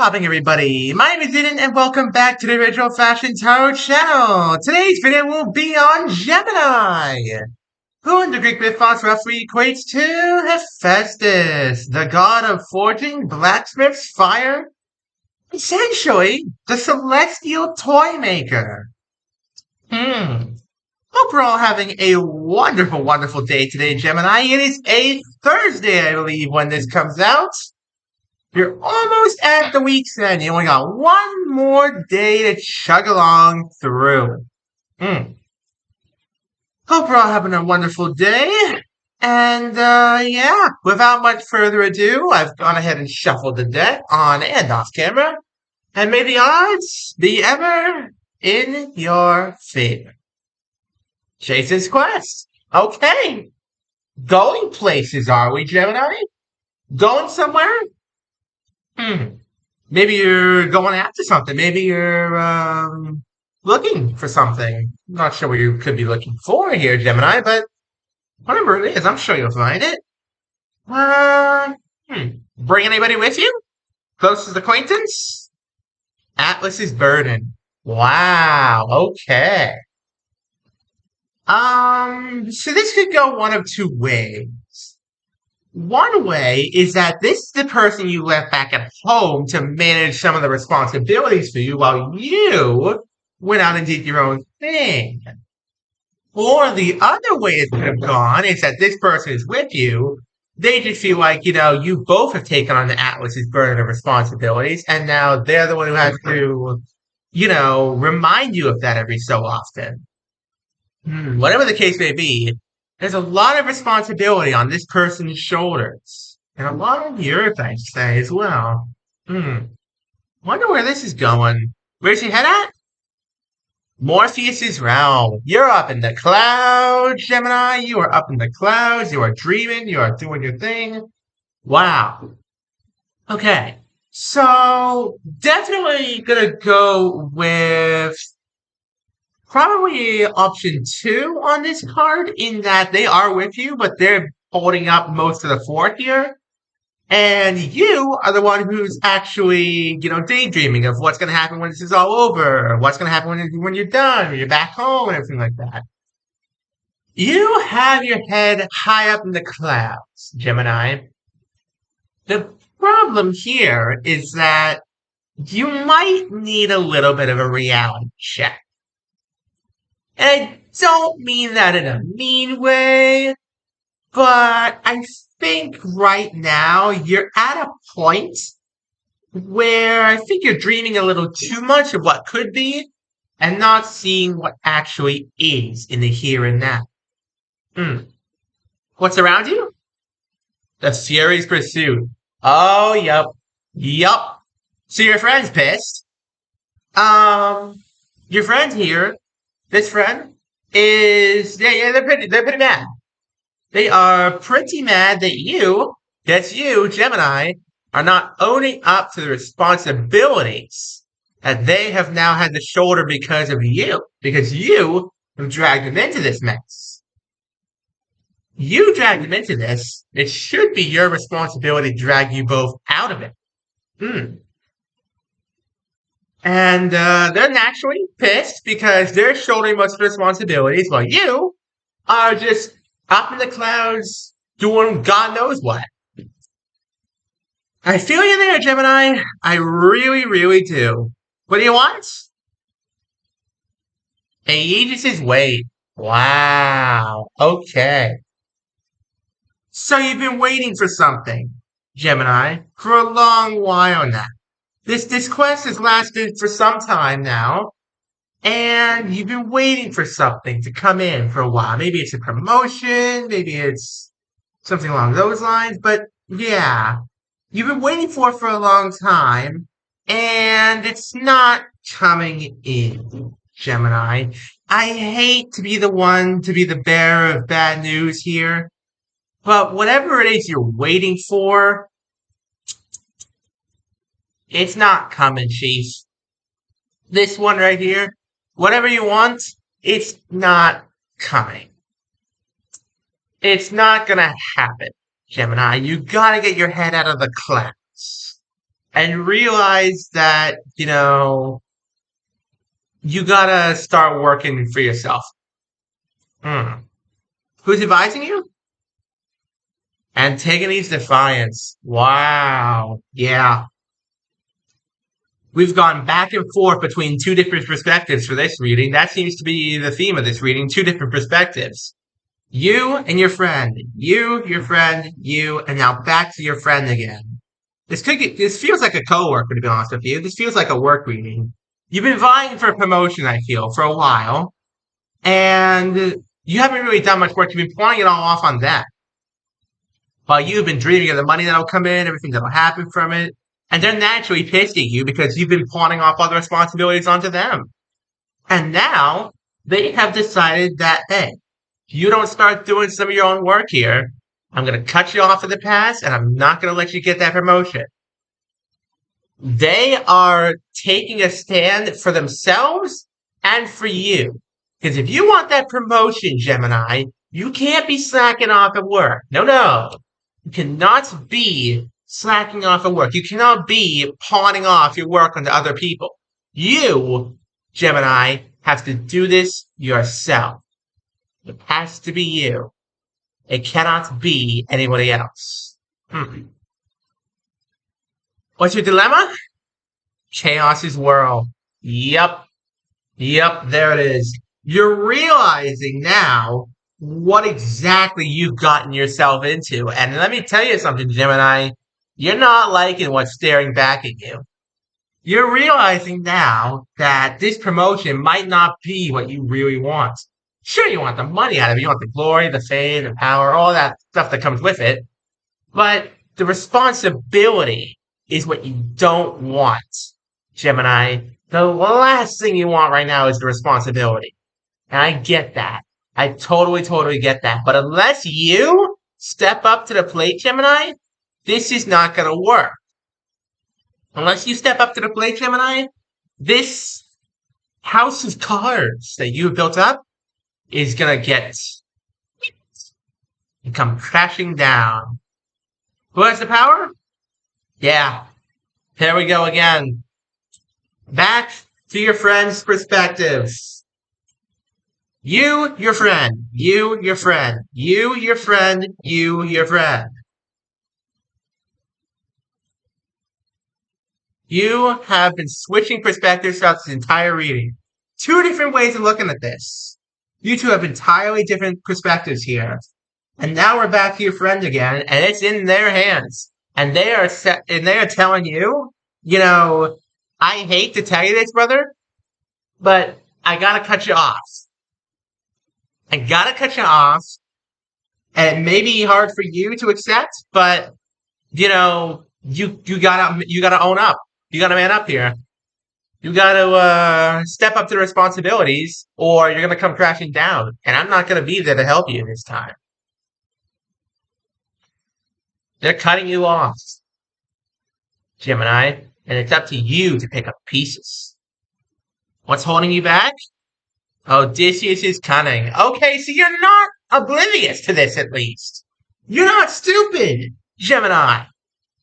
popping, everybody? My name is Eden, and welcome back to the Original Fashion Tarot channel. Today's video will be on Gemini, who in the Greek mythos roughly equates to Hephaestus, the god of forging, blacksmiths, fire, essentially the celestial toy maker. Hope we're all having a wonderful, wonderful day today, Gemini. It is a Thursday, I believe, when this comes out. You're almost at the week's end. You only got one more day to chug along through. Hope we're all having a wonderful day. And, yeah, without much further ado, I've gone ahead and shuffled the deck on and off camera. And may the odds be ever in your favor. Chase this quest. Okay. Going places, are we, Gemini? Going somewhere? Maybe you're going after something. Maybe you're looking for something. I'm not sure what you could be looking for here, Gemini, but whatever it is, I'm sure you'll find it. Bring anybody with you? Closest acquaintance? Atlas's burden. Wow, okay. So this could go one of two ways. One way is that this is the person you left back at home to manage some of the responsibilities for you while you went out and did your own thing. Or the other way it could have gone is that this person is with you. They just feel like, you both have taken on the Atlas's burden of responsibilities, and now they're the one who has to, remind you of that every so often. Whatever the case may be, there's a lot of responsibility on this person's shoulders. And a lot on yours, I'd say, as well. Wonder where this is going. Where's your head at? Morpheus's realm. You're up in the clouds, Gemini. You are up in the clouds. You are dreaming. You are doing your thing. Wow. Okay. So, definitely gonna go with probably option 2 on this card, in that they are with you, but they're holding up most of the fort here. And you are the one who's actually, daydreaming of what's going to happen when this is all over, what's going to happen when you're done, when you're back home, and everything like that. You have your head high up in the clouds, Gemini. The problem here is that you might need a little bit of a reality check. And I don't mean that in a mean way, but I think right now you're at a point where I think you're dreaming a little too much of what could be and not seeing what actually is in the here and now. What's around you? The Fury's pursuit. Oh, Yup. So your friend's pissed. Your friend here, this friend, they're pretty mad. They are pretty mad that you, Gemini, are not owning up to the responsibilities that they have now had to shoulder because of you. Because you have dragged them into this mess. You dragged them into this. It should be your responsibility to drag you both out of it. And they're naturally pissed because they're shouldering most of the responsibilities while you are just up in the clouds doing God knows what. I feel you there, Gemini. I really, really do. What do you want? Aegis's weight. Wow. Okay. So you've been waiting for something, Gemini, for a long while now. This quest has lasted for some time now, and you've been waiting for something to come in for a while. Maybe it's a promotion, maybe it's something along those lines, but yeah, you've been waiting for it for a long time, and it's not coming in, Gemini. I hate to be the one to be the bearer of bad news here, but whatever it is you're waiting for, it's not coming, Chief. This one right here, whatever you want, it's not coming. It's not gonna happen, Gemini. You gotta get your head out of the clouds. and realize that, you gotta start working for yourself. Hmm. Who's advising you? Antigone's defiance. Wow. Yeah. We've gone back and forth between two different perspectives for this reading. That seems to be the theme of this reading, two different perspectives. You and your friend. You, your friend, you, and now back to your friend again. This feels like a coworker, to be honest with you. This feels like a work reading. You've been vying for a promotion, I feel, for a while, and you haven't really done much work. You've been pouring it all off on that. While you've been dreaming of the money that'll come in, everything that'll happen from it, and they're naturally pissed at you because you've been pawning off all the responsibilities onto them. And now they have decided that, hey, if you don't start doing some of your own work here, I'm going to cut you off in the pass and I'm not going to let you get that promotion. They are taking a stand for themselves and for you. Because if you want that promotion, Gemini, you can't be slacking off at work. No. You cannot be slacking off at work. You cannot be pawning off your work onto other people. You, Gemini, have to do this yourself. It has to be you. It cannot be anybody else. What's your dilemma? Chaos's world. Yep, there it is. You're realizing now what exactly you've gotten yourself into. And let me tell you something, Gemini. You're not liking what's staring back at you. You're realizing now that this promotion might not be what you really want. Sure, you want the money out of it. You want the glory, the fame, the power, all that stuff that comes with it. But the responsibility is what you don't want, Gemini. The last thing you want right now is the responsibility. And I get that. I totally get that. But unless you step up to the plate, Gemini, this is not going to work. Unless you step up to the plate, Gemini, this house of cards that you have built up is going to come crashing down. Who has the power? Yeah. Here we go again. Back to your friend's perspective. You, your friend. You, your friend. You, your friend. You, your friend. You have been switching perspectives throughout this entire reading. Two different ways of looking at this. You two have entirely different perspectives here. And now we're back to your friend again, and it's in their hands. And they are telling you, I hate to tell you this, brother, but I gotta cut you off. And it may be hard for you to accept, but you gotta own up. You gotta man up here. You gotta step up to the responsibilities, or you're gonna come crashing down. And I'm not gonna be there to help you this time. They're cutting you off, Gemini, and it's up to you to pick up pieces. What's holding you back? Odysseus is cunning. Okay, so you're not oblivious to this, at least. You're not stupid, Gemini.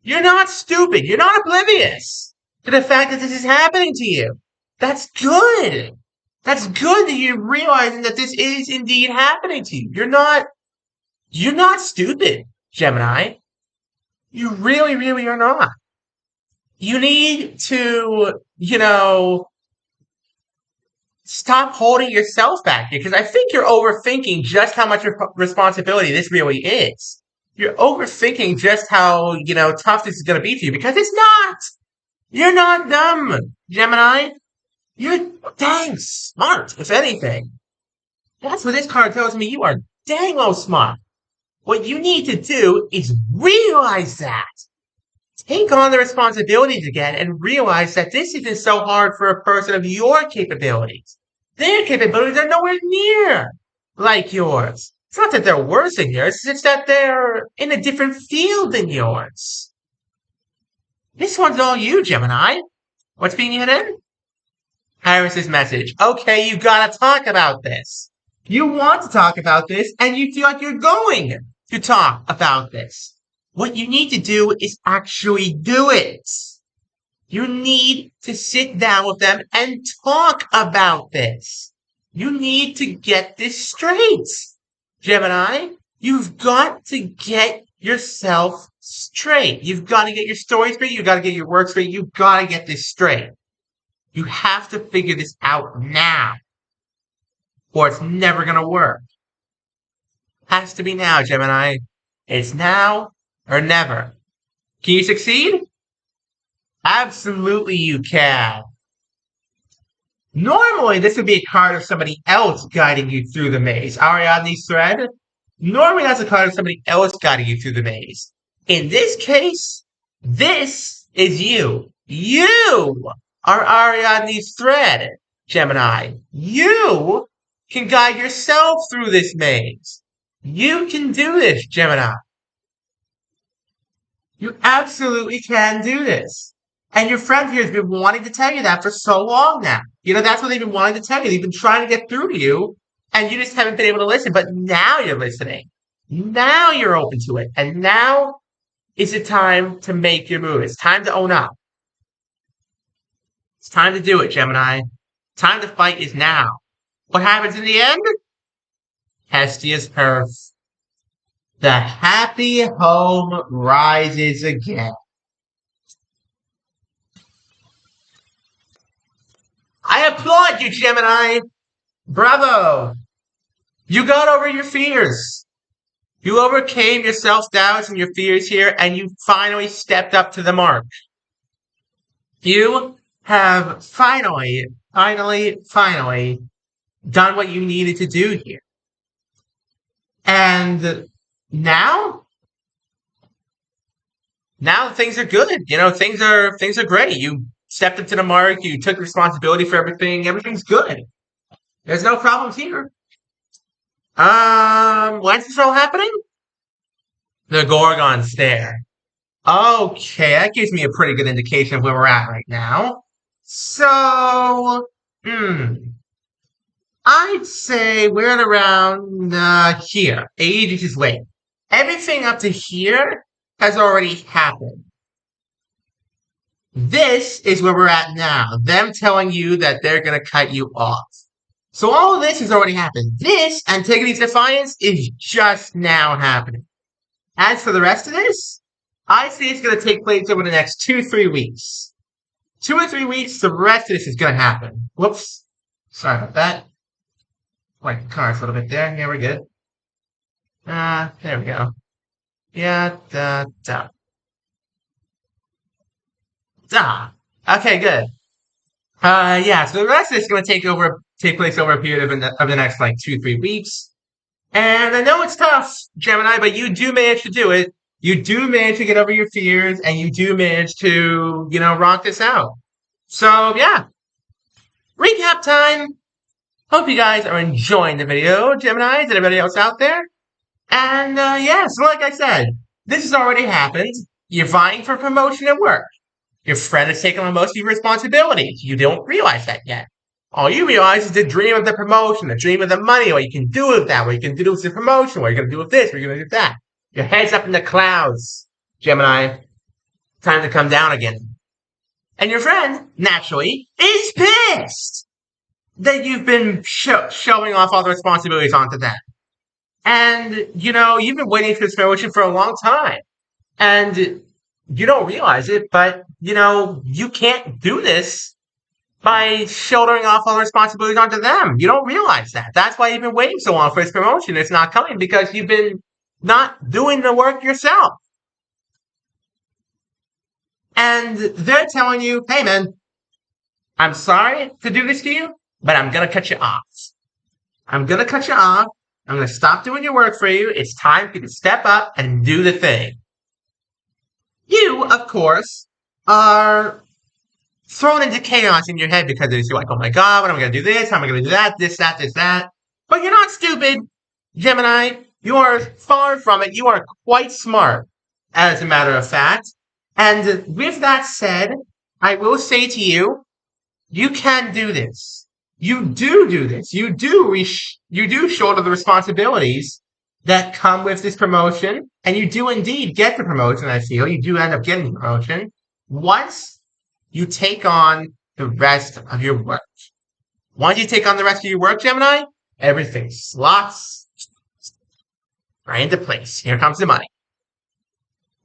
You're not stupid. You're not oblivious to the fact that this is happening to you. That's good. That's good that you're realizing that this is indeed happening to you. You're not stupid, Gemini. You really are not. You need to, stop holding yourself back, because I think you're overthinking just how much responsibility this really is. You're overthinking just how, tough this is going to be for you, because it's not. You're not dumb, Gemini. You're dang smart, if anything. That's what this card tells me. You are dang well smart. What you need to do is realize that. Take on the responsibilities again and realize that this isn't so hard for a person of your capabilities. Their capabilities are nowhere near like yours. It's not that they're worse than yours, it's that they're in a different field than yours. This one's all you, Gemini. What's being hidden? Iris's message. Okay, you gotta talk about this. You want to talk about this, and you feel like you're going to talk about this. What you need to do is actually do it. You need to sit down with them and talk about this. You need to get this straight, Gemini. You've got to get yourself straight. You've got to get your story straight. You've got to get your work straight. You've got to get this straight. You have to figure this out now, or it's never going to work. Has to be now, Gemini. It's now or never. Can you succeed? Absolutely you can. Normally, this would be a card of somebody else guiding you through the maze. Ariadne's thread. Normally, that's a card of somebody else guiding you through the maze. In this case, this is you. You are Ariadne's thread, Gemini. You can guide yourself through this maze. You can do this, Gemini. You absolutely can do this. And your friend here has been wanting to tell you that for so long now. That's what they've been wanting to tell you. They've been trying to get through to you, and you just haven't been able to listen. But now you're listening. Now you're open to it. And now is the time to make your move. It's time to own up. It's time to do it, Gemini. Time to fight is now. What happens in the end? Hestia's hearth. The happy home rises again. I applaud you, Gemini. Bravo. You got over your fears. You overcame your self-doubts and your fears here, and you finally stepped up to the mark. You have finally done what you needed to do here. And now things are good. Things are great. You stepped up to the mark. You took responsibility for everything. Everything's good. There's no problems here. When's this all happening? The Gorgon stare. Okay, that gives me a pretty good indication of where we're at right now. So, I'd say we're at around here. Age is late. Everything up to here has already happened. This is where we're at now. Them telling you that they're going to cut you off. So all of this has already happened. This, Antigone's Defiance, is just now happening. As for the rest of this, I see it's going to take place over the next 2-3 weeks. 2 or 3 weeks, the rest of this is going to happen. Whoops. Sorry about that. Like the cards a little bit there. Yeah, we're good. There we go. Yeah, da. Okay, good. Yeah, so the rest of this is going to take place over a period of the next, 2-3 weeks. And I know it's tough, Gemini, but you do manage to do it. You do manage to get over your fears, and you do manage to, rock this out. So, yeah. Recap time. Hope you guys are enjoying the video, Geminis, and everybody else out there. And, yeah, so like I said, this has already happened. You're vying for promotion at work. Your friend is taking on most of your responsibilities. You don't realize that yet. All you realize is the dream of the promotion, the dream of the money, what you can do with that, what you can do with the promotion, what you're going to do with this, what you're going to do with that. Your head's up in the clouds, Gemini. Time to come down again. And your friend, naturally, is pissed that you've been showing off all the responsibilities onto them. And, you've been waiting for this promotion for a long time. And you don't realize it, but, you can't do this by shouldering off all the responsibilities onto them. You don't realize that. That's why you've been waiting so long for this promotion. It's not coming because you've been not doing the work yourself. And they're telling you, hey, man, I'm sorry to do this to you, but I'm going to cut you off. I'm going to cut you off. I'm going to stop doing your work for you. It's time for you to step up and do the thing. You, of course, are thrown into chaos in your head because you're like, oh my God, when am I going to do this? How am I going to do that? This, that. But you're not stupid, Gemini. You are far from it. You are quite smart, as a matter of fact. And with that said, I will say to you, you can do this. You do this. You do shoulder the responsibilities that come with this promotion, and you do indeed get the promotion, I feel. You do end up getting the promotion once you take on the rest of your work. Once you take on the rest of your work, Gemini, everything slots right into place. Here comes the money.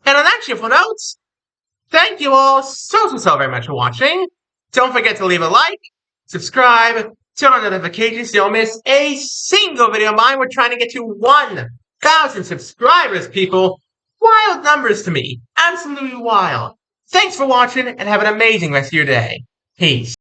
And on that cheerful note, thank you all so very much for watching. Don't forget to leave a like, subscribe, turn on notifications so you don't miss a single video of mine. We're trying to get to 1,000 subscribers, people. Wild numbers to me. Absolutely wild. Thanks for watching and have an amazing rest of your day. Peace.